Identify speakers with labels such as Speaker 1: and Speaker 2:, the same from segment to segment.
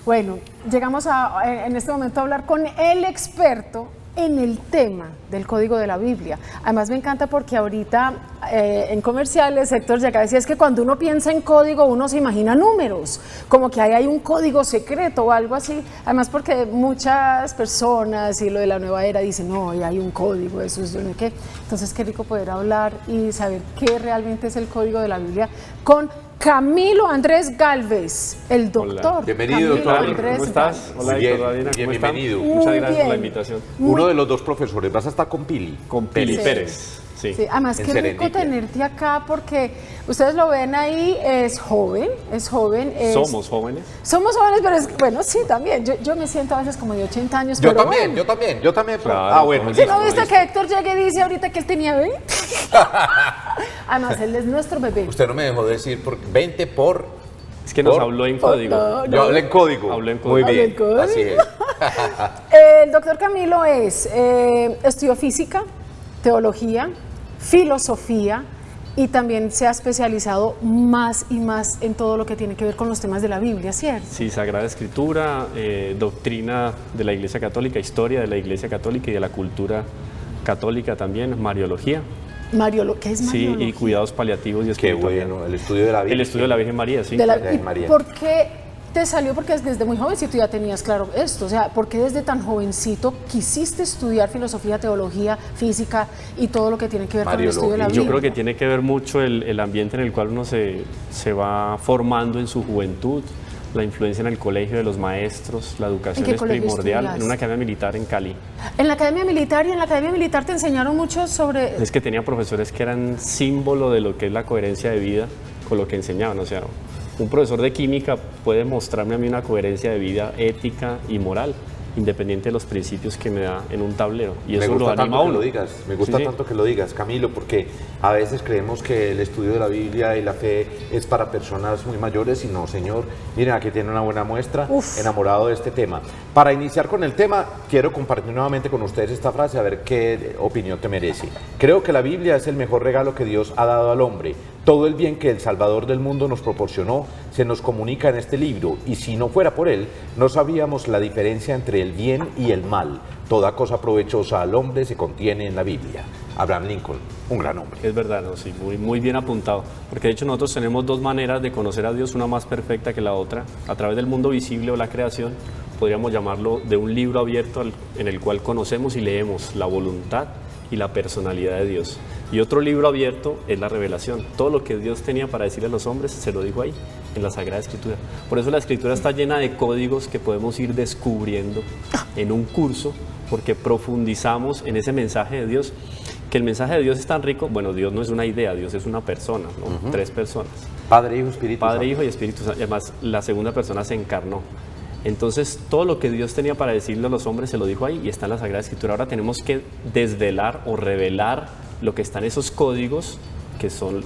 Speaker 1: Bueno, llegamos en este momento a hablar con el experto en el tema del código de la Biblia. Además me encanta porque ahorita en comerciales Héctor llega a decir es que cuando uno piensa en código uno se imagina números, como que ahí hay un código secreto o algo así. Además porque muchas personas y lo de la nueva era dicen no, ahí hay un código, eso es no sé qué. Entonces qué rico poder hablar y saber qué realmente es el código de la Biblia con Camilo Andrés Galvez, el doctor.
Speaker 2: Hola. Bienvenido,
Speaker 1: Camilo
Speaker 2: doctor.
Speaker 1: Andrés
Speaker 3: ¿Cómo estás?
Speaker 1: Galvez.
Speaker 3: Hola,
Speaker 2: Bien,
Speaker 3: Héctor Davina,
Speaker 2: bien,
Speaker 3: ¿cómo están?
Speaker 2: bienvenido.
Speaker 3: Muchas gracias por la
Speaker 1: bien.
Speaker 3: invitación.
Speaker 2: Uno de los dos profesores, vas a estar con Pili.
Speaker 3: Con Pili
Speaker 1: Sí.
Speaker 3: Pérez. Sí.
Speaker 1: Sí, además
Speaker 2: En
Speaker 1: qué rico
Speaker 2: Serendipia.
Speaker 1: tenerte acá porque ustedes lo ven ahí, es joven.
Speaker 3: Somos jóvenes.
Speaker 1: Somos jóvenes, pero es, bueno, sí, también. Yo me siento a veces como de 80 años.
Speaker 2: Yo
Speaker 1: pero
Speaker 2: también,
Speaker 1: bueno.
Speaker 2: yo también.
Speaker 3: Claro,
Speaker 2: Bueno,
Speaker 1: ¿Sí,
Speaker 2: listo,
Speaker 1: no viste
Speaker 2: listo.
Speaker 1: que Héctor llegue y dice ahorita que él tenía 20? Además, él es nuestro bebé.
Speaker 2: Usted no me dejó decir 20 por...
Speaker 3: Es que nos
Speaker 2: ¿Por?
Speaker 3: habló en código.
Speaker 1: No.
Speaker 2: Yo hablé en código.
Speaker 3: Hablé en
Speaker 2: Muy
Speaker 3: código.
Speaker 2: bien,
Speaker 1: Hablé en código.
Speaker 2: así es.
Speaker 1: El doctor Camilo estudió física, teología, filosofía y también se ha especializado más y más en todo lo que tiene que ver con los temas de la Biblia, ¿cierto?
Speaker 3: Sí, Sagrada Escritura, doctrina de la Iglesia Católica, historia de la Iglesia Católica y de la cultura católica también, Mariología.
Speaker 1: ¿Qué es
Speaker 3: Sí,
Speaker 1: Mariología?
Speaker 3: y cuidados paliativos y
Speaker 2: Qué
Speaker 3: espiritualidad.
Speaker 2: bueno, el estudio de la Biblia.
Speaker 3: El estudio de la Virgen María, sí.
Speaker 1: De la-
Speaker 2: Ay,
Speaker 1: ¿y
Speaker 2: María.
Speaker 1: ¿Por qué te salió? Porque desde muy jovencito ya tenías claro esto. O sea, ¿por qué desde tan jovencito quisiste estudiar filosofía, teología, física y todo lo que tiene que ver con el estudio de la
Speaker 2: Mariología.
Speaker 1: Biblia?
Speaker 3: Yo creo que tiene que ver mucho el ambiente en el cual uno se va formando en su juventud, la influencia en el colegio de los maestros, la educación
Speaker 1: ¿En qué
Speaker 3: es
Speaker 1: colegio
Speaker 3: primordial,
Speaker 1: estudiaste?
Speaker 3: en una academia militar en Cali.
Speaker 1: En la Academia Militar, y en la Academia Militar te enseñaron mucho sobre...
Speaker 3: Es que tenía profesores que eran símbolo de lo que es la coherencia de vida con lo que enseñaban. O sea, un profesor de química puede mostrarme a mí una coherencia de vida ética y moral, independiente de los principios que me da en un tablero. Y
Speaker 2: Me
Speaker 3: eso lo
Speaker 2: gusta
Speaker 3: anima a
Speaker 2: tanto que
Speaker 3: uno.
Speaker 2: lo digas, me gusta
Speaker 3: Sí, sí.
Speaker 2: tanto que lo digas, Camilo, porque a veces creemos que el estudio de la Biblia y la fe es para personas muy mayores y no, señor. Miren, aquí tiene una buena muestra,
Speaker 1: Uf.
Speaker 2: enamorado de este tema. Para iniciar con el tema, quiero compartir nuevamente con ustedes esta frase, a ver qué opinión te merece. Creo que la Biblia es el mejor regalo que Dios ha dado al hombre. Todo el bien que el Salvador del mundo nos proporcionó se nos comunica en este libro, y si no fuera por él, no sabíamos la diferencia entre el bien y el mal. Toda cosa provechosa al hombre se contiene en la Biblia. Abraham Lincoln, un gran hombre.
Speaker 3: Es verdad, no, sí, muy bien apuntado. Porque de hecho nosotros tenemos dos maneras de conocer a Dios, una más perfecta que la otra. A través del mundo visible o la creación, podríamos llamarlo de un libro abierto en el cual conocemos y leemos la voluntad y la personalidad de Dios. Y otro libro abierto es la revelación. Todo lo que Dios tenía para decirle a los hombres se lo dijo ahí, en la Sagrada Escritura. Por eso la Escritura está llena de códigos que podemos ir descubriendo en un curso, porque profundizamos en ese mensaje de Dios. Que el mensaje de Dios es tan rico. Bueno, Dios no es una idea, Dios es una persona, ¿no? Tres personas.
Speaker 2: Padre, Hijo, Espíritu
Speaker 3: Padre,
Speaker 2: Santo.
Speaker 3: Hijo y Espíritu Santo. Y además, la segunda persona se encarnó. Entonces, todo lo que Dios tenía para decirle a los hombres se lo dijo ahí y está en la Sagrada Escritura. Ahora tenemos que desvelar o revelar lo que está en esos códigos, que son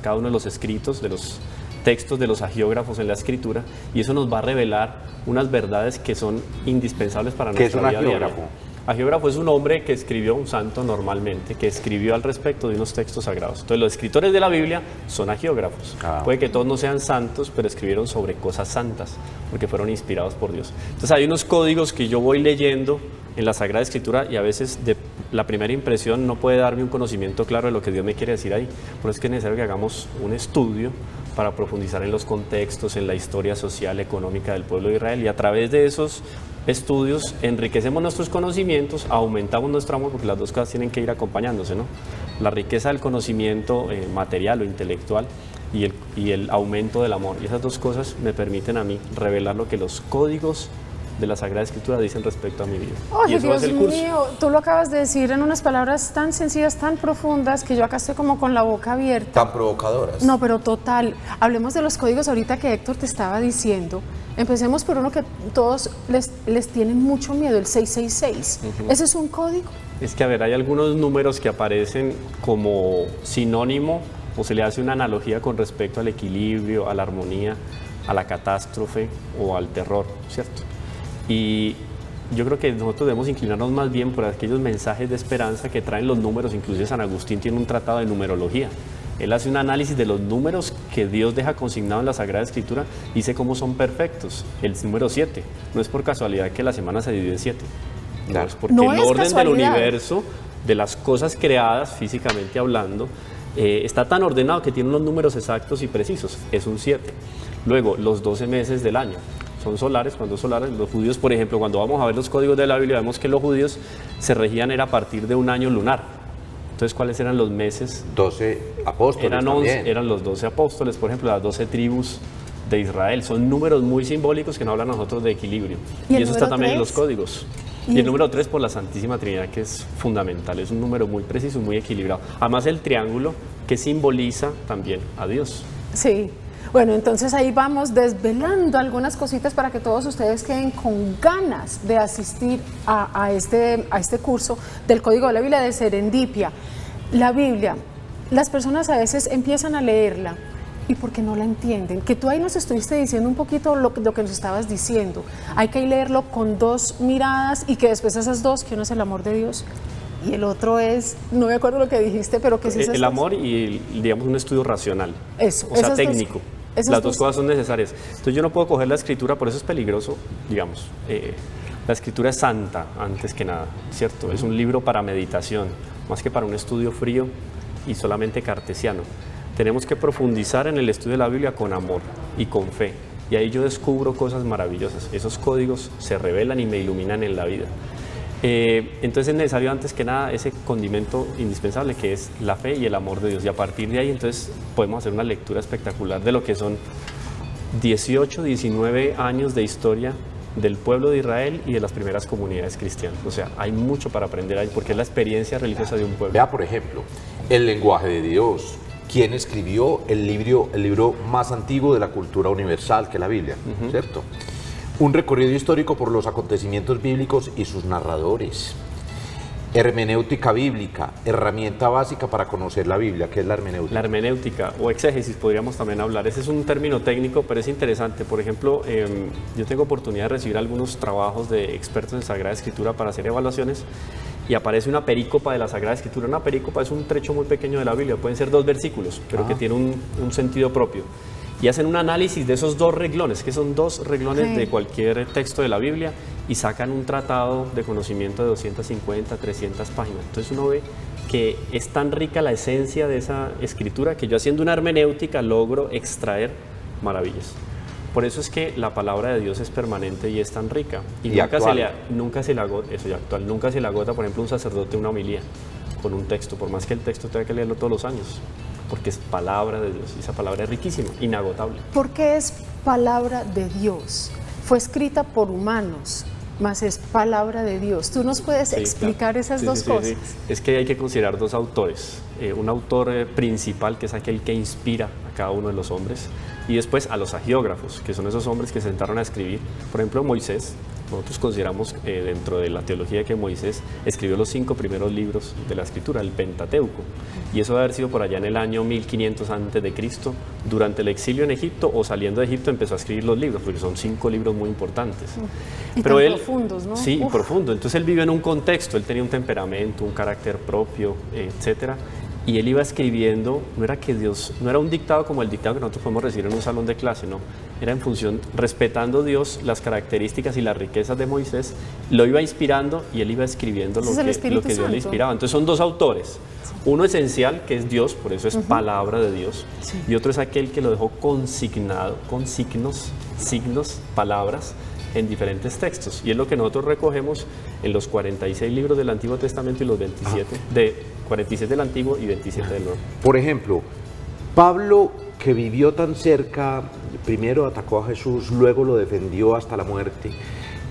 Speaker 3: cada uno de los escritos, de los textos de los agiógrafos en la Escritura, y eso nos va a revelar unas verdades que son indispensables para
Speaker 2: ¿Qué es
Speaker 3: nuestra
Speaker 2: un
Speaker 3: vida diaria.
Speaker 2: agiógrafo?
Speaker 3: Agiógrafo es un hombre que escribió, un santo normalmente, que escribió al respecto de unos textos sagrados. Entonces los escritores de la Biblia son agiógrafos.
Speaker 2: Ah.
Speaker 3: Puede que todos no sean santos, pero escribieron sobre cosas santas, porque fueron inspirados por Dios. Entonces hay unos códigos que yo voy leyendo en la Sagrada Escritura y a veces de la primera impresión no puede darme un conocimiento claro de lo que Dios me quiere decir ahí. Por eso es que es necesario que hagamos un estudio para profundizar en los contextos, en la historia social, económica del pueblo de Israel, y a través de esos estudios enriquecemos nuestros conocimientos, aumentamos nuestro amor, porque las dos cosas tienen que ir acompañándose, ¿no? La riqueza del conocimiento material o intelectual y el aumento del amor. Y esas dos cosas me permiten a mí revelar lo que los códigos de la Sagrada Escritura dicen respecto a mi vida. Y
Speaker 1: Oye,
Speaker 3: eso
Speaker 1: Dios
Speaker 3: es el curso.
Speaker 1: mío, tú lo acabas de decir en unas palabras tan sencillas, tan profundas, que yo acá estoy como con la boca abierta.
Speaker 2: Tan provocadoras.
Speaker 1: No, pero total. Hablemos de los códigos ahorita que Héctor te estaba diciendo. Empecemos por uno que todos les tienen mucho miedo, el 666. ¿Ese es un código?
Speaker 3: Es que, a ver, hay algunos números que aparecen como sinónimo o se le hace una analogía con respecto al equilibrio, a la armonía, a la catástrofe o al terror, ¿cierto? Y yo creo que nosotros debemos inclinarnos más bien por aquellos mensajes de esperanza que traen los números. Inclusive San Agustín tiene un tratado de numerología Él hace un análisis de los números que Dios deja consignado en la Sagrada Escritura y dice cómo son perfectos. El número 7, no es por casualidad que la semana se divide en 7. No, es porque
Speaker 1: no
Speaker 3: el
Speaker 1: es
Speaker 3: orden
Speaker 1: casualidad.
Speaker 3: del universo, de las cosas creadas físicamente hablando, está tan ordenado que tiene unos números exactos y precisos. Es un 7. Luego, los 12 meses del año son solares. Cuando solares, los judíos, por ejemplo, cuando vamos a ver los códigos de la Biblia, vemos que los judíos se regían era a partir de un año lunar. Entonces, ¿cuáles eran los meses?
Speaker 2: 12 apóstoles
Speaker 3: Eran
Speaker 2: también.
Speaker 3: eran los 12 apóstoles, por ejemplo, las 12 tribus de Israel. Son números muy simbólicos que nos hablan a nosotros de equilibrio.
Speaker 1: ¿Y el
Speaker 3: eso está
Speaker 1: número
Speaker 3: también en
Speaker 1: 3?
Speaker 3: los códigos. Y el número 3 por la Santísima Trinidad, que es fundamental. Es un número muy preciso, muy equilibrado. Además, el triángulo, que simboliza también a Dios.
Speaker 1: Sí. Bueno, entonces ahí vamos desvelando algunas cositas para que todos ustedes queden con ganas de asistir a este curso del Código de la Biblia de Serendipia. La Biblia, las personas a veces empiezan a leerla y porque no la entienden, que tú ahí nos estuviste diciendo un poquito lo que nos estabas diciendo. Hay que leerlo con dos miradas y que después esas dos, que uno es el amor de Dios y el otro es, no me acuerdo lo que dijiste, pero que es esas
Speaker 3: El
Speaker 1: dos.
Speaker 3: amor y, digamos, un estudio racional.
Speaker 1: Eso,
Speaker 3: O sea,
Speaker 1: esas dos-
Speaker 3: técnico.
Speaker 1: esas
Speaker 3: Las dos
Speaker 1: dos-
Speaker 3: cosas son necesarias. Entonces yo no puedo coger la escritura, por eso es peligroso, digamos. La escritura es santa, antes que nada, ¿cierto? Es un libro para meditación, más que para un estudio frío y solamente cartesiano. Tenemos que profundizar en el estudio de la Biblia con amor y con fe. Y ahí yo descubro cosas maravillosas. Esos códigos se revelan y me iluminan en la vida. Entonces es necesario antes que nada ese condimento indispensable que es la fe y el amor de Dios. Y a partir de ahí entonces podemos hacer una lectura espectacular de lo que son 18, 19 años de historia del pueblo de Israel y de las primeras comunidades cristianas. O sea, hay mucho para aprender ahí porque es la experiencia religiosa de un pueblo.
Speaker 2: Vea, por ejemplo, el lenguaje de Dios. ¿Quién escribió el libro más antiguo de la cultura universal, que es la Biblia? ¿Cierto? Un recorrido histórico por los acontecimientos bíblicos y sus narradores. Hermenéutica bíblica, herramienta básica para conocer la Biblia. ¿Qué es la hermenéutica?
Speaker 3: La hermenéutica o exégesis podríamos también hablar. Ese es un término técnico, pero es interesante. Por ejemplo, yo tengo oportunidad de recibir algunos trabajos de expertos en Sagrada Escritura para hacer evaluaciones y aparece una perícopa de la Sagrada Escritura. Una perícopa es un trecho muy pequeño de la Biblia, pueden ser 2 versículos, pero que tiene un sentido propio. Y hacen un análisis de esos 2 reglones, que son 2 reglones de cualquier texto de la Biblia, y sacan un tratado de conocimiento de 250, 300 páginas. Entonces uno ve que es tan rica la esencia de esa escritura que yo haciendo una hermenéutica logro extraer maravillas. Por eso es que la palabra de Dios es permanente y es tan rica. Y nunca se le agota, eso ya actual, nunca se le agota, por ejemplo, un sacerdote una homilía con un texto, por más que el texto tenga que leerlo todos los años, porque es palabra de Dios y esa palabra es riquísima, inagotable.
Speaker 1: ¿Por qué es palabra de Dios? Fue escrita por humanos, mas es palabra de Dios. ¿Tú nos puedes explicar esas dos cosas?
Speaker 3: Sí. Es que hay que considerar 2 autores. Un autor principal, que es aquel que inspira a cada uno de los hombres, y después a los agiógrafos, que son esos hombres que se sentaron a escribir. Por ejemplo, Moisés. Nosotros consideramos dentro de la teología que Moisés escribió los 5 primeros libros de la Escritura, el Pentateuco, y eso debe haber sido por allá en el año 1500 a.C. Durante el exilio en Egipto o saliendo de Egipto empezó a escribir los libros, porque son 5 libros muy importantes.
Speaker 1: Y
Speaker 3: pero
Speaker 1: tan profundos, ¿no?
Speaker 3: Sí, profundo. Entonces él vive en un contexto, él tenía un temperamento, un carácter propio, etcétera. Y él iba escribiendo, no era un dictado como el dictado que nosotros podemos recibir en un salón de clase, no. Era en función, respetando Dios, las características y las riquezas de Moisés, lo iba inspirando y él iba escribiendo lo que Dios le inspiraba. Entonces son 2 autores. Uno esencial, que es Dios, por eso es palabra de Dios, y otro es aquel que lo dejó consignado, con signos, palabras, en diferentes textos. Y es lo que nosotros recogemos en los 46 libros del Antiguo Testamento y los 47 del Antiguo y 27 del Nuevo.
Speaker 2: Por ejemplo, Pablo, que vivió tan cerca, primero atacó a Jesús, luego lo defendió hasta la muerte.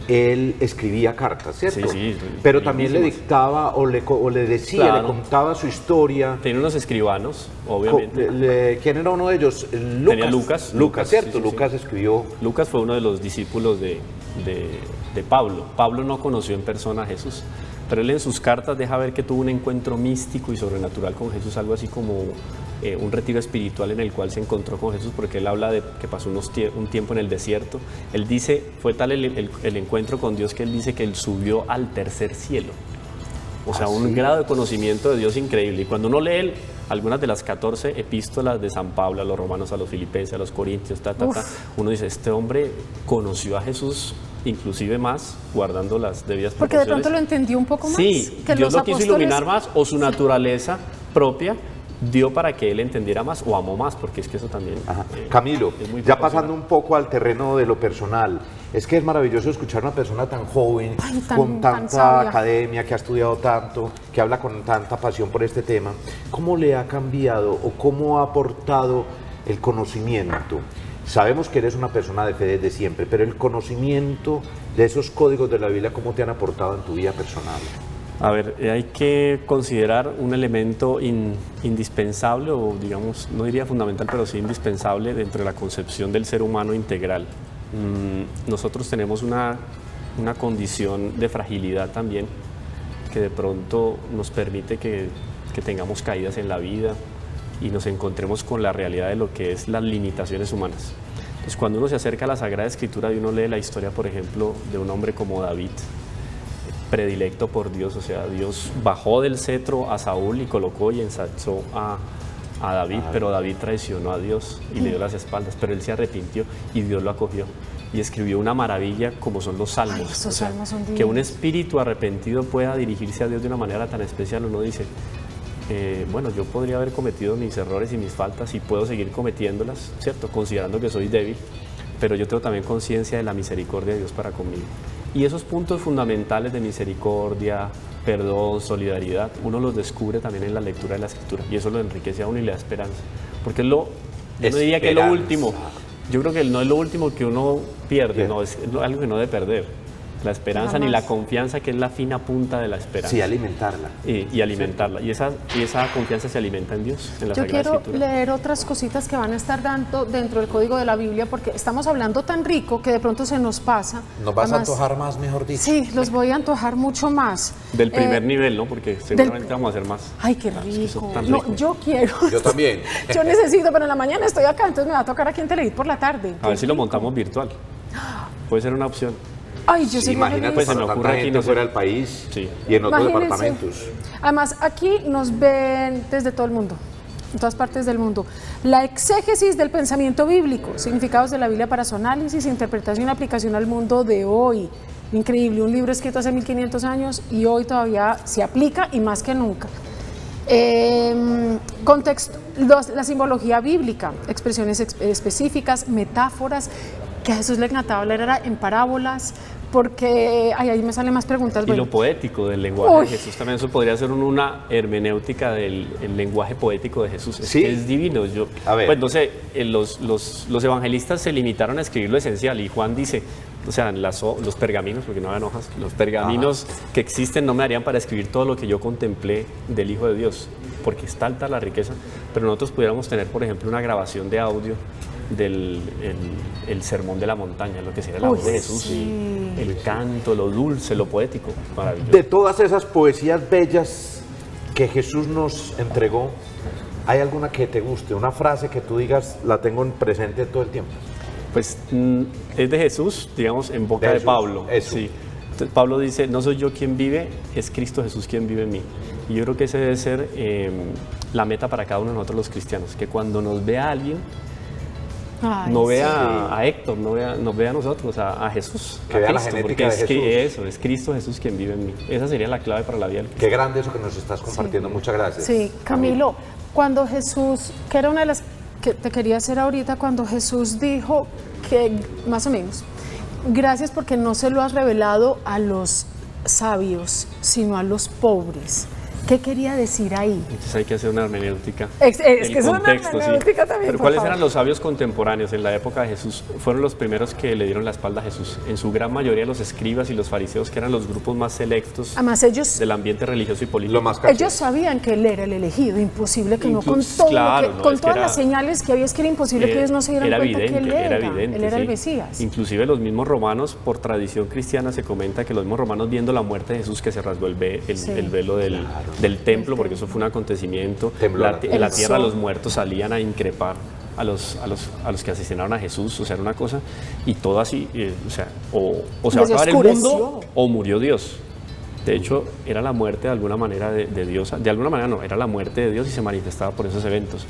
Speaker 2: Él escribía cartas, ¿cierto?
Speaker 3: Sí,
Speaker 2: pero también le dictaba o le decía,
Speaker 3: Claro.
Speaker 2: le contaba su historia.
Speaker 3: Tenía unos escribanos, obviamente.
Speaker 2: ¿Quién era uno de ellos?
Speaker 3: Tenía Lucas.
Speaker 2: Lucas, ¿cierto?
Speaker 3: Sí, sí,
Speaker 2: Lucas escribió.
Speaker 3: Lucas fue uno de los discípulos de Pablo. Pablo no conoció en persona a Jesús, pero él en sus cartas deja ver que tuvo un encuentro místico y sobrenatural con Jesús, algo así como un retiro espiritual en el cual se encontró con Jesús, porque él habla de que pasó un tiempo en el desierto. Él dice, fue tal el encuentro con Dios que él dice que él subió al tercer cielo. O sea, un grado de conocimiento de Dios increíble. Y cuando uno lee algunas de las 14 epístolas de San Pablo, a los romanos, a los filipenses, a los corintios, uno dice, este hombre conoció a Jesús inclusive más, guardando las debidas
Speaker 1: porque de
Speaker 3: proporciones.
Speaker 1: pronto lo entendió un poco más.
Speaker 3: Sí,
Speaker 1: que
Speaker 3: Dios
Speaker 1: los
Speaker 3: lo quiso
Speaker 1: apóstoles-
Speaker 3: iluminar más, o su naturaleza propia dio para que él entendiera más o amó más, porque es que eso también
Speaker 2: Camilo,
Speaker 3: es muy
Speaker 2: ya
Speaker 3: proporcional.
Speaker 2: pasando un poco al terreno de lo personal, es que es maravilloso escuchar a una persona tan joven,
Speaker 1: Ay, tan-
Speaker 2: con
Speaker 1: tan
Speaker 2: tanta
Speaker 1: sabia.
Speaker 2: academia, que ha estudiado tanto, que habla con tanta pasión por este tema. ¿Cómo le ha cambiado o cómo ha aportado el conocimiento? Sabemos que eres una persona de fe desde siempre, pero el conocimiento de esos códigos de la Biblia, ¿cómo te han aportado en tu vida personal?
Speaker 3: A ver, hay que considerar un elemento indispensable, o digamos, no diría fundamental, pero sí indispensable dentro de la concepción del ser humano integral. Nosotros tenemos una condición de fragilidad también, que de pronto nos permite que tengamos caídas en la vida y nos encontremos con la realidad de lo que es las limitaciones humanas. Entonces, cuando uno se acerca a la Sagrada Escritura y uno lee la historia, por ejemplo, de un hombre como David, predilecto por Dios, o sea, Dios bajó del cetro a Saúl y colocó y ensalzó a David, pero David traicionó a Dios y le dio las espaldas, pero él se arrepintió y Dios lo acogió y escribió una maravilla como son los salmos.
Speaker 1: Ay, esos
Speaker 3: O sea,
Speaker 1: salmos son
Speaker 3: que un
Speaker 1: divinos.
Speaker 3: espíritu arrepentido pueda dirigirse a Dios de una manera tan especial, uno dice, bueno, yo podría haber cometido mis errores y mis faltas y puedo seguir cometiéndolas, ¿cierto? Considerando que soy débil, pero yo tengo también conciencia de la misericordia de Dios para conmigo. Y esos puntos fundamentales de misericordia, perdón, solidaridad, uno los descubre también en la lectura de la Escritura y eso lo enriquece a uno y le da esperanza. Porque es yo no diría que es lo
Speaker 2: Esperanza.
Speaker 3: último, yo creo que no es lo último que uno pierde,
Speaker 2: Bien.
Speaker 3: no, es algo que no debe perder. La esperanza ni
Speaker 1: Jamás.
Speaker 3: la confianza, que es la fina punta de la esperanza.
Speaker 2: Sí, alimentarla.
Speaker 3: Y alimentarla. Y esa confianza se alimenta en Dios, en la
Speaker 1: Yo
Speaker 3: Sagrada
Speaker 1: quiero
Speaker 3: Escritura.
Speaker 1: leer otras cositas que van a estar dando dentro del código de la Biblia, porque estamos hablando tan rico que de pronto se nos pasa.
Speaker 2: Nos vas a
Speaker 1: Además,
Speaker 2: antojar más, mejor dicho.
Speaker 1: Sí, los voy a antojar mucho más.
Speaker 3: Del primer
Speaker 1: Eh,
Speaker 3: nivel, ¿no? Porque seguramente vamos a hacer más.
Speaker 1: Ay, qué
Speaker 3: Claro, es que eso
Speaker 1: rico.
Speaker 3: es tan
Speaker 1: No,
Speaker 3: rico.
Speaker 1: yo quiero.
Speaker 2: Yo también.
Speaker 1: Yo necesito, pero en la mañana estoy acá, entonces me va a tocar aquí en Telehit por la tarde.
Speaker 3: A ver si lo montamos virtual. Puede ser una opción.
Speaker 1: Ay, yo
Speaker 2: Sí,
Speaker 1: sería
Speaker 2: imagínate,
Speaker 1: feliz.
Speaker 3: Pues se me
Speaker 2: para
Speaker 3: ocurre
Speaker 2: tanta
Speaker 3: aquí,
Speaker 2: gente
Speaker 3: no sé.
Speaker 2: fuera del país
Speaker 3: Sí.
Speaker 2: y en otros
Speaker 1: Imagínense.
Speaker 2: departamentos.
Speaker 1: Además, aquí nos ven desde todo el mundo, en todas partes del mundo. La exégesis del pensamiento bíblico, significados de la Biblia para su análisis, interpretación y aplicación al mundo de hoy. Increíble, un libro escrito hace 1500 años y hoy todavía se aplica y más que nunca. Contexto, la simbología bíblica, expresiones específicas, metáforas, que a Jesús le encantaba hablar era en parábolas, porque ahí me salen más preguntas.
Speaker 3: Y
Speaker 1: Bueno,
Speaker 3: lo poético del lenguaje
Speaker 1: Uy.
Speaker 3: de Jesús también, eso podría ser una hermenéutica del el lenguaje poético de Jesús. Es
Speaker 2: Sí.
Speaker 3: que es divino.
Speaker 2: A ver.
Speaker 3: Pues no sé, los evangelistas se limitaron a escribir lo esencial y Juan dice, o sea, los pergaminos, porque no habían hojas, los pergaminos que existen no me darían para escribir todo lo que yo contemplé del Hijo de Dios, porque es tanta la riqueza, pero nosotros pudiéramos tener, por ejemplo, una grabación de audio del el sermón de la montaña, lo que sería la
Speaker 1: Uy,
Speaker 3: voz de Jesús,
Speaker 1: sí.
Speaker 3: el canto, lo dulce, lo poético, maravilloso.
Speaker 2: De todas esas poesías bellas que Jesús nos entregó, ¿hay alguna que te guste? Una frase que tú digas, la tengo presente todo el tiempo.
Speaker 3: Pues es de Jesús, digamos, en boca
Speaker 2: De
Speaker 3: de
Speaker 2: Jesús,
Speaker 3: Pablo.
Speaker 2: eso.
Speaker 3: Sí. Entonces, Pablo dice, no soy yo quien vive, es Cristo Jesús quien vive en mí. Y yo creo que ese debe ser la meta para cada uno de nosotros los cristianos, que cuando nos vea alguien,
Speaker 1: ay,
Speaker 3: no
Speaker 1: sí.
Speaker 3: vea a Héctor, nos vea a nosotros, a Jesús,
Speaker 2: Que
Speaker 3: a
Speaker 2: vea la
Speaker 3: Cristo,
Speaker 2: genética
Speaker 3: porque
Speaker 2: de
Speaker 3: es que
Speaker 2: Jesús.
Speaker 3: eso, es Cristo Jesús quien vive en mí. Esa sería la clave para la vida del
Speaker 2: Qué grande eso que nos estás compartiendo. Muchas gracias.
Speaker 1: Sí, Camilo, cuando Jesús, que era una de las que te quería hacer ahorita, cuando Jesús dijo que, más o menos, gracias porque no se lo has revelado a los sabios, sino a los pobres. ¿Qué quería decir ahí?
Speaker 3: Entonces hay que hacer una hermenéutica.
Speaker 1: Es
Speaker 3: del
Speaker 1: que es una
Speaker 3: contexto, sí.
Speaker 1: hermenéutica también,
Speaker 3: Pero
Speaker 1: por
Speaker 3: ¿cuáles
Speaker 1: favor.
Speaker 3: eran los sabios contemporáneos en la época de Jesús? Fueron los primeros que le dieron la espalda a Jesús. En su gran mayoría los escribas y los fariseos, que eran los grupos más selectos
Speaker 1: Además, ellos,
Speaker 3: del ambiente religioso y político.
Speaker 2: Lo más caché.
Speaker 1: ellos sabían que él era el elegido, imposible que no, con,
Speaker 3: Incluso-
Speaker 1: todo
Speaker 3: claro,
Speaker 1: lo que,
Speaker 3: no,
Speaker 1: con
Speaker 3: es que
Speaker 1: todas
Speaker 3: era-
Speaker 1: las señales que había, es que era imposible que ellos no se dieran
Speaker 3: era
Speaker 1: cuenta
Speaker 3: evidente,
Speaker 1: que él era,
Speaker 3: evidente,
Speaker 1: él era el
Speaker 3: sí.
Speaker 1: Mesías.
Speaker 3: Inclusive los mismos romanos, por tradición cristiana, se comenta que los mismos romanos, viendo la muerte de Jesús, que se rasgó el velo del templo, porque eso fue un acontecimiento,
Speaker 2: Tembló la
Speaker 3: en la
Speaker 1: tierra.
Speaker 3: tierra
Speaker 1: El
Speaker 3: los
Speaker 1: sol.
Speaker 3: muertos salían a increpar a los que asesinaron a Jesús, o sea, era una cosa, y todo así, o sea, o se va a
Speaker 1: Desde
Speaker 3: acabar el
Speaker 1: oscureció.
Speaker 3: mundo o murió Dios. De hecho, era la muerte de alguna manera de Dios, de alguna manera no, era la muerte de Dios y se manifestaba por esos eventos.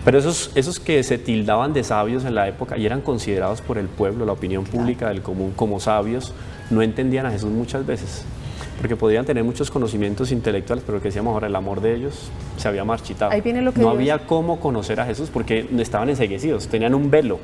Speaker 3: Pero esos que se tildaban de sabios en la época y eran considerados por el pueblo, la opinión pública del común como sabios, no entendían a Jesús muchas veces. Porque podían tener muchos conocimientos intelectuales, pero lo que decíamos ahora, el amor de ellos se había marchitado.
Speaker 1: Ahí viene lo que
Speaker 3: no
Speaker 1: Dios...
Speaker 3: había cómo conocer a Jesús porque estaban enceguecidos, tenían un velo.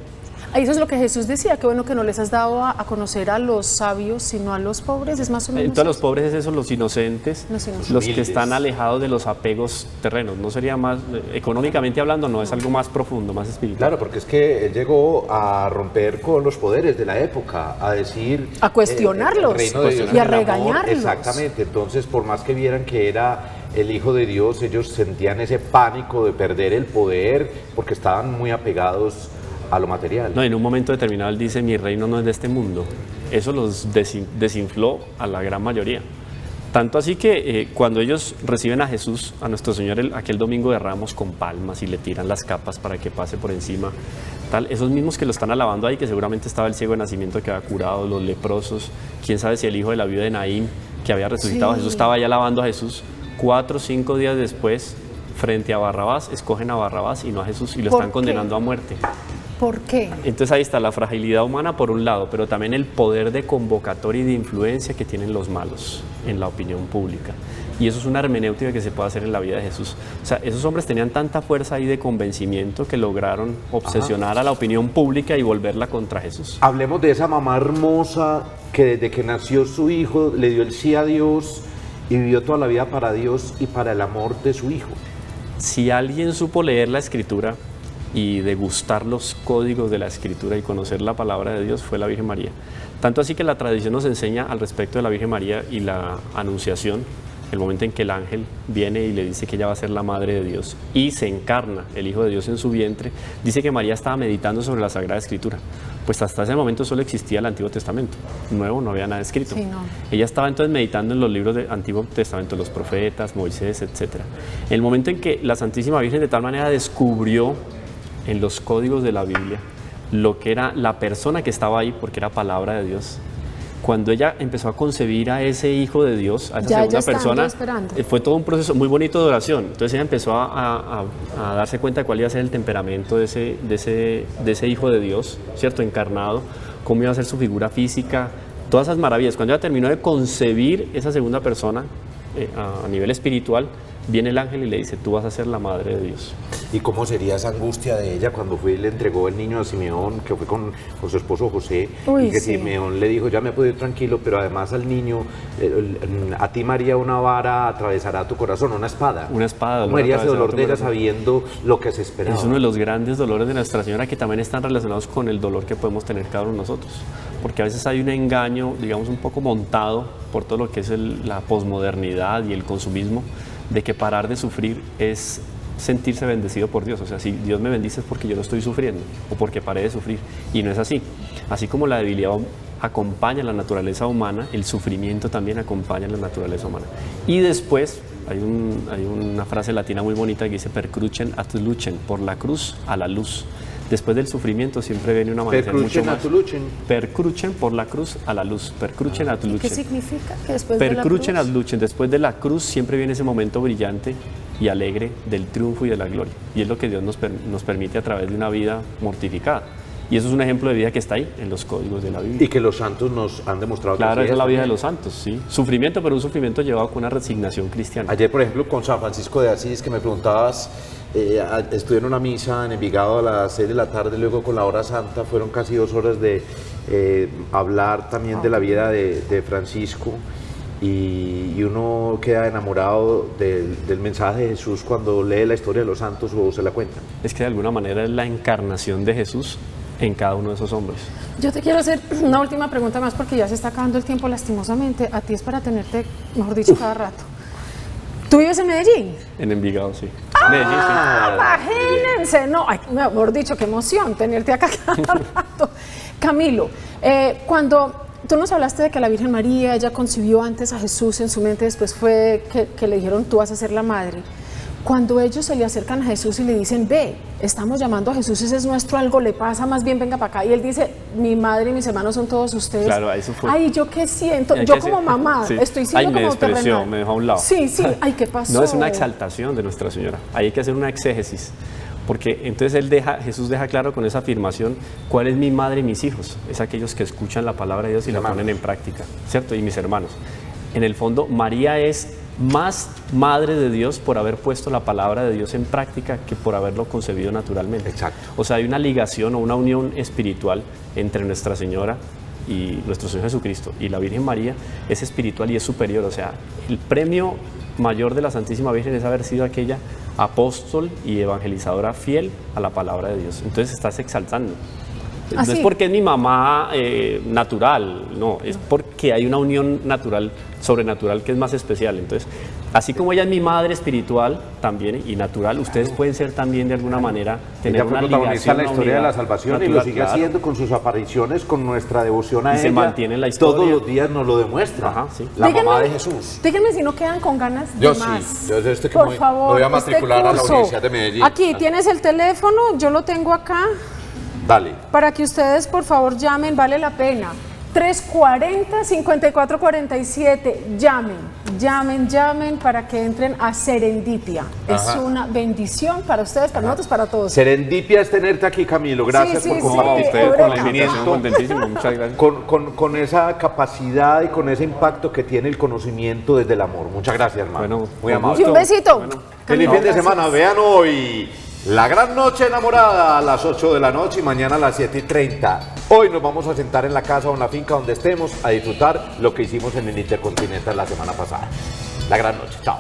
Speaker 1: Eso es lo que Jesús decía, que bueno que no les has dado a conocer a los sabios, sino a los pobres, es más o menos.
Speaker 3: Entonces los pobres es eso, los inocentes, los que están alejados de los apegos terrenos. No sería más, económicamente hablando, no es algo más profundo, más espiritual.
Speaker 2: Claro, porque es que él llegó a romper con los poderes de la época, a decir...
Speaker 1: A cuestionarlos
Speaker 2: el reino de Dios
Speaker 1: y a
Speaker 2: es el amor.
Speaker 1: regañarlos.
Speaker 2: Exactamente, entonces por más que vieran que era el Hijo de Dios, ellos sentían ese pánico de perder el poder porque estaban muy apegados a lo material.
Speaker 3: No, en un momento determinado él dice, mi reino no es de este mundo. Eso los desinfló a la gran mayoría. Tanto así que cuando ellos reciben a Jesús, a nuestro Señor, aquel domingo de Ramos con palmas y le tiran las capas para que pase por encima, esos mismos que lo están alabando ahí, que seguramente estaba el ciego de nacimiento que había curado, los leprosos, quién sabe si el hijo de la viuda de Naín que había resucitado, Jesús estaba ahí alabando a Jesús. 4 o 5 días después, frente a Barrabás, escogen a Barrabás y no a Jesús y lo están condenando a muerte.
Speaker 1: ¿Por qué?
Speaker 3: Entonces ahí está la fragilidad humana por un lado, pero también el poder de convocatoria y de influencia que tienen los malos en la opinión pública. Y eso es una hermenéutica que se puede hacer en la vida de Jesús. O sea, esos hombres tenían tanta fuerza ahí de convencimiento que lograron obsesionar a la opinión pública y volverla contra Jesús.
Speaker 2: Hablemos de esa mamá hermosa que desde que nació su hijo le dio el sí a Dios y vivió toda la vida para Dios y para el amor de su hijo.
Speaker 3: Si alguien supo leer la Escritura y degustar los códigos de la Escritura y conocer la palabra de Dios, fue la Virgen María. Tanto así que la tradición nos enseña al respecto de la Virgen María y la Anunciación, el momento en que el ángel viene y le dice que ella va a ser la madre de Dios y se encarna el Hijo de Dios en su vientre, dice que María estaba meditando sobre la Sagrada Escritura. Pues hasta ese momento solo existía el Antiguo Testamento, nuevo no había nada escrito.
Speaker 1: Sí, no.
Speaker 3: Ella estaba entonces meditando en los libros del Antiguo Testamento, los profetas, Moisés, etc. El momento en que la Santísima Virgen de tal manera descubrió en los códigos de la Biblia lo que era la persona que estaba ahí, porque era palabra de Dios. Cuando ella empezó a concebir a ese Hijo de Dios, a esa segunda persona, fue todo un proceso muy bonito de oración. Entonces ella empezó a darse cuenta de cuál iba a ser el temperamento de ese Hijo de Dios, ¿cierto? Encarnado, cómo iba a ser su figura física, todas esas maravillas. Cuando ella terminó de concebir esa segunda persona a nivel espiritual, viene el ángel y le dice, tú vas a ser la madre de Dios.
Speaker 2: ¿Y cómo sería esa angustia de ella cuando fue y le entregó el niño a Simeón, que fue con su esposo José? Y que Simeón le dijo, ya me puedo ir tranquilo, pero además al niño, a ti María una vara atravesará tu corazón, una espada.
Speaker 3: Una espada.
Speaker 2: ¿Cómo sería ese dolor de ella sabiendo lo que se esperaba?
Speaker 3: Es uno de los grandes dolores de Nuestra Señora que también están relacionados con el dolor que podemos tener cada uno de nosotros. Porque a veces hay un engaño, digamos, un poco montado por todo lo que es la posmodernidad y el consumismo, de que parar de sufrir es sentirse bendecido por Dios. O sea, si Dios me bendice es porque yo no estoy sufriendo o porque paré de sufrir. Y no es así. Así como la debilidad acompaña la naturaleza humana, el sufrimiento también acompaña la naturaleza humana. Y después hay una frase latina muy bonita que dice per crucem ad lucem, por la cruz a la luz. Después del sufrimiento siempre viene un amanecer mucho más. Per crucem, por la cruz a la luz. Per crucem ad lucem.
Speaker 1: ¿Qué significa? Que después
Speaker 3: per
Speaker 1: de la
Speaker 3: crucem
Speaker 1: cruz...
Speaker 3: ad lucem, después de la cruz siempre viene ese momento brillante y alegre del triunfo y de la gloria. Y es lo que Dios nos permite a través de una vida mortificada. Y eso es un ejemplo de vida que está ahí, en los códigos de la Biblia.
Speaker 2: Y que los santos nos han demostrado que
Speaker 3: claro,
Speaker 2: sí
Speaker 3: esa es la vida de los santos, sí. Sufrimiento, pero un sufrimiento llevado con una resignación cristiana.
Speaker 2: Ayer, por ejemplo, con San Francisco de Asís, que me preguntabas, estuve en una misa en Envigado a las 6 de la tarde, luego con la hora santa, fueron casi 2 horas de hablar también de la vida de Francisco. Y uno queda enamorado del mensaje de Jesús cuando lee la historia de los santos o se la cuenta.
Speaker 3: Es que de alguna manera es la encarnación de Jesús en cada uno de esos hombres.
Speaker 1: Yo te quiero hacer una última pregunta más porque ya se está acabando el tiempo lastimosamente. A ti es para tenerte, mejor dicho, cada rato. ¿Tú vives en Medellín?
Speaker 3: En Envigado, sí.
Speaker 1: Medellín, sí. Imagínense, no, ay, mejor dicho, qué emoción tenerte acá cada rato. Camilo, cuando tú nos hablaste de que la Virgen María, ella concibió antes a Jesús en su mente, después fue que le dijeron tú vas a ser la madre. Cuando ellos se le acercan a Jesús y le dicen, ve, estamos llamando a Jesús, ese es nuestro, algo le pasa, más bien venga para acá. Y él dice, mi madre y mis hermanos son todos ustedes.
Speaker 3: Claro, eso fue.
Speaker 1: Ay, ¿yo qué siento? Yo como mamá,
Speaker 3: sí.
Speaker 1: estoy siendo
Speaker 3: me
Speaker 1: como
Speaker 3: despreció,
Speaker 1: terrenal.
Speaker 3: me dejó a un lado.
Speaker 1: Sí, sí, ay, ¿qué pasó?
Speaker 3: No, es una exaltación de Nuestra Señora. Ahí hay que hacer una exégesis. Porque entonces Jesús deja claro con esa afirmación cuál es mi madre y mis hijos. Es aquellos que escuchan la palabra de Dios y la ponen en práctica, ¿cierto? Y mis hermanos. En el fondo, María es más madre de Dios por haber puesto la palabra de Dios en práctica que por haberlo concebido naturalmente.
Speaker 2: Exacto.
Speaker 3: O sea, hay una ligación o una unión espiritual entre Nuestra Señora y nuestro Señor Jesucristo y la Virgen María es espiritual y es superior. O sea, el premio mayor de la Santísima Virgen es haber sido aquella apóstol y evangelizadora fiel a la palabra de Dios. Entonces estás exaltando. No es porque es mi mamá natural, no, es porque hay una unión natural, sobrenatural que es más especial. Entonces, así como ella es mi madre espiritual también y natural, ustedes pueden ser también de alguna manera, tener
Speaker 2: ella fue
Speaker 3: una
Speaker 2: protagonista
Speaker 3: ligación,
Speaker 2: en la historia de la salvación
Speaker 3: natural,
Speaker 2: y lo sigue
Speaker 3: claro.
Speaker 2: haciendo con sus apariciones, con nuestra devoción a ella.
Speaker 3: Y se mantiene en la historia.
Speaker 2: Todos los días nos lo demuestra.
Speaker 3: Ajá, sí.
Speaker 2: La
Speaker 1: Díganme,
Speaker 2: mamá de Jesús.
Speaker 1: Díganme si no quedan con ganas de
Speaker 2: Yo sí,
Speaker 1: más.
Speaker 2: yo desde que
Speaker 1: Por
Speaker 2: me
Speaker 1: favor,
Speaker 2: voy a matricular a la
Speaker 1: curso.
Speaker 2: Universidad de Medellín.
Speaker 1: Aquí tienes el teléfono, yo lo tengo acá.
Speaker 2: Dale.
Speaker 1: Para que ustedes por favor llamen, vale la pena. 340-5447, llamen para que entren a Serendipia. Es una bendición para ustedes, para nosotros, para todos.
Speaker 2: Serendipia es tenerte aquí, Camilo. Gracias
Speaker 1: Sí,
Speaker 2: por
Speaker 1: sí,
Speaker 2: compartir
Speaker 1: sí,
Speaker 3: Ustedes por la
Speaker 1: Eureka.
Speaker 3: invitación, contentísimo, muchas gracias.
Speaker 2: con esa capacidad y con ese impacto que tiene el conocimiento desde el amor. Muchas gracias, hermano.
Speaker 3: Bueno,
Speaker 2: muy
Speaker 3: con
Speaker 2: amable.
Speaker 1: Y un besito.
Speaker 3: Bueno,
Speaker 2: Feliz
Speaker 1: Camilo,
Speaker 2: fin de
Speaker 1: gracias.
Speaker 2: semana. Vean hoy La Gran Noche Enamorada a las 8 de la noche y mañana a las 7:30. Hoy nos vamos a sentar en la casa o en la finca donde estemos a disfrutar lo que hicimos en el Intercontinental la semana pasada. La Gran Noche. Chao.